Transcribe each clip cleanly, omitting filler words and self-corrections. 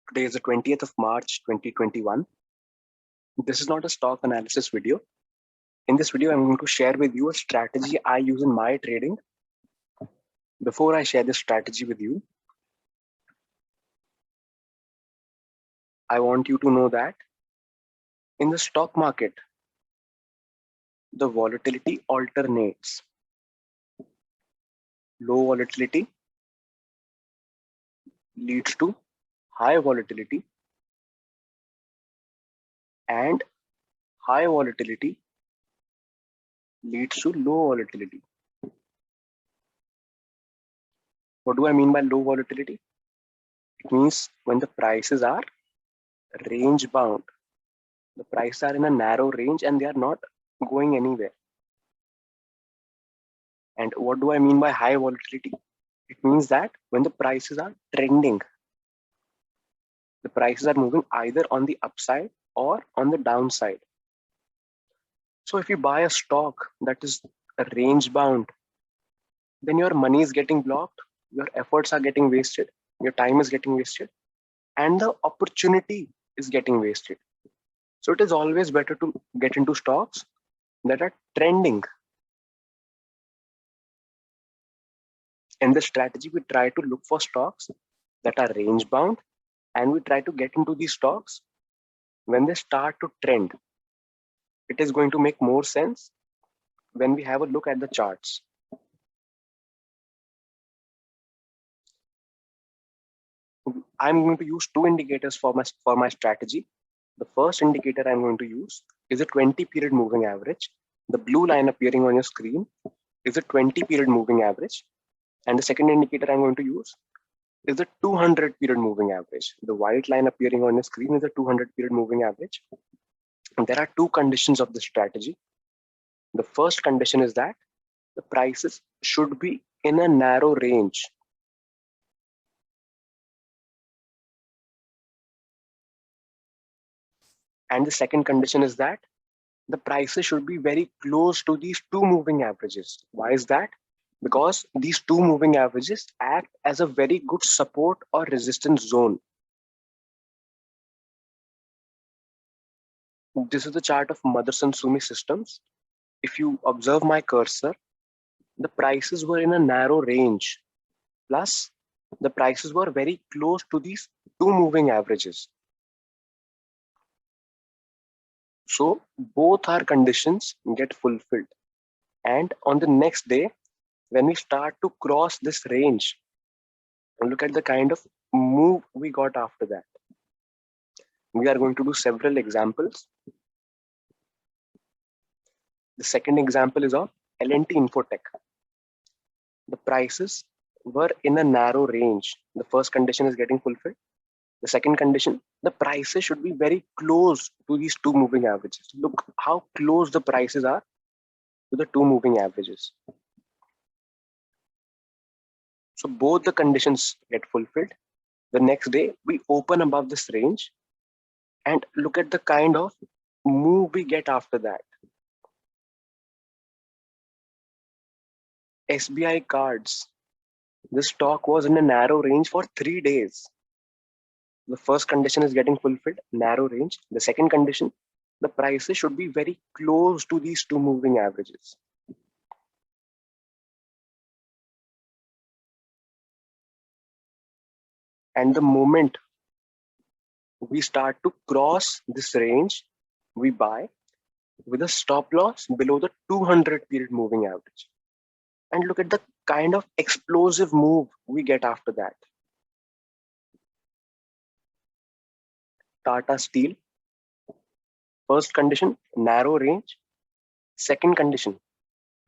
Today is the 20th of March 2021. This is not a stock analysis video. In this video, I'm going to share with you a strategy I use in my trading. Before I share this strategy with you, I want you to know that in the stock market, the volatility alternates. Low volatility leads to high volatility, and high volatility leads to low volatility. What do I mean by low volatility? It means when the prices are range bound. The prices are in a narrow range and they are not going anywhere. And what do I mean by high volatility? It means that when the prices are trending, the prices are moving either on the upside or on the downside. So if you buy a stock that is range bound, then your money is getting blocked, your efforts are getting wasted, your time is getting wasted, and the opportunity is getting wasted. So it is always better to get into stocks that are trending. In this strategy, we try to look for stocks that are range bound, and we try to get into these stocks when they start to trend. It is going to make more sense when we have a look at the charts. I'm going to use two indicators for my strategy. The first indicator I'm going to use is a 20-period moving average. The blue line appearing on your screen is a 20-period moving average. And the second indicator I'm going to use is the 200-period moving average. The white line appearing on your screen is a 200-period moving average. And there are two conditions of the strategy. The first condition is that the prices should be in a narrow range. And the second condition is that the prices should be very close to these two moving averages. Why is that? Because these two moving averages act as a very good support or resistance zone. This is the chart of Motherson Sumi Systems. If you observe my cursor, the prices were in a narrow range. Plus, the prices were very close to these two moving averages. So both our conditions get fulfilled. And on the next day, when we start to cross this range, look at the kind of move we got after that. We are going to do several examples. The second example is of L&T Infotech. The prices were in a narrow range. The first condition is getting fulfilled. The second condition, the prices should be very close to these two moving averages. Look how close the prices are to the two moving averages. So both the conditions get fulfilled. The next day, we open above this range and look at the kind of move we get after that. SBI Cards. The stock was in a narrow range for 3 days. The first condition is getting fulfilled, narrow range. The second condition, the prices should be very close to these two moving averages. And the moment we start to cross this range, we buy with a stop loss below the 200-period moving average. And look at the kind of explosive move we get after that. Tata Steel. First condition, narrow range. Second condition,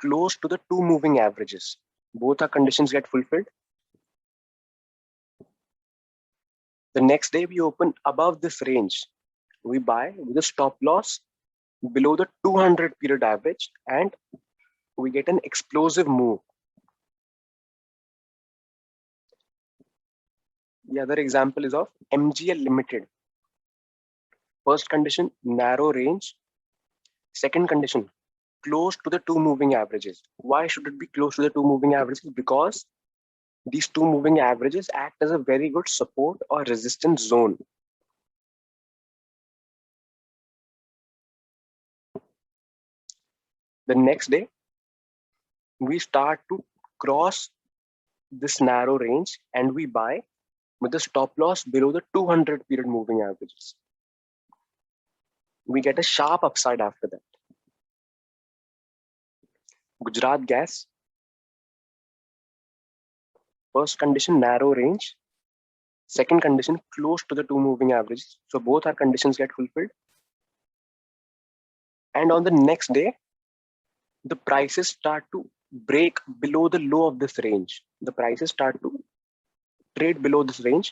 close to the two moving averages. Both our conditions get fulfilled. The next day we open above this range. We buy with a stop loss below the 200-period average and we get an explosive move. The other example is of MGL Limited. First condition, narrow range. Second condition, close to the two moving averages. Why should it be close to the two moving averages? Because these two moving averages act as a very good support or resistance zone. The next day, we start to cross this narrow range and we buy with the stop loss below the 200 period moving averages. We get a sharp upside after that. Gujarat Gas, first condition, narrow range. Second condition, close to the two moving averages. So both our conditions get fulfilled. And on the next day, the prices start to break below the low of this range. The prices start to trade below this range.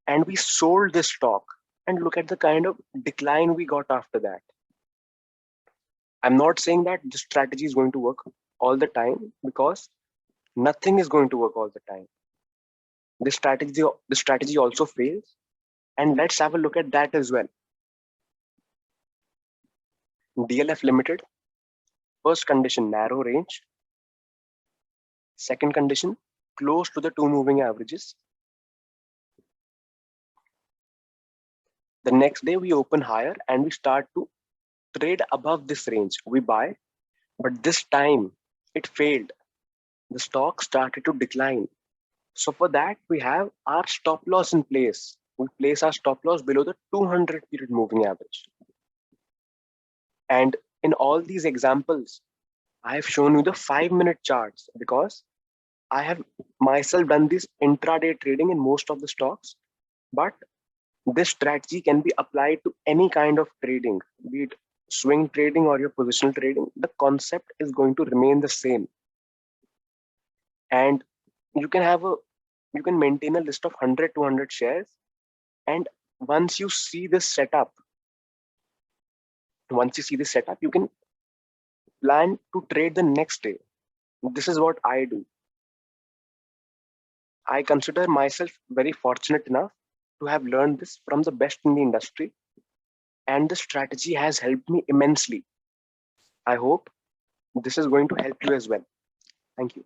And we sold this stock. And look at the kind of decline we got after that. I'm not saying that the strategy is going to work all the time, because nothing is going to work all the time. The strategy also fails. And let's have a look at that as well. DLF Limited, first condition, narrow range. Second condition, close to the two moving averages. The next day we open higher and we start to trade above this range. We buy, but this time it failed. The stock started to decline. So for that, we have our stop loss in place. We place our stop loss below the 200 period moving average. And in all these examples, I have shown you the 5-minute charts because I have myself done this intraday trading in most of the stocks, but this strategy can be applied to any kind of trading, be it swing trading or your positional trading. The concept is going to remain the same. And you can maintain a list of 100, 200 shares. And once you see this setup, you can plan to trade the next day. This is what I do. I consider myself very fortunate enough to have learned this from the best in the industry. And the strategy has helped me immensely. I hope this is going to help you as well. Thank you.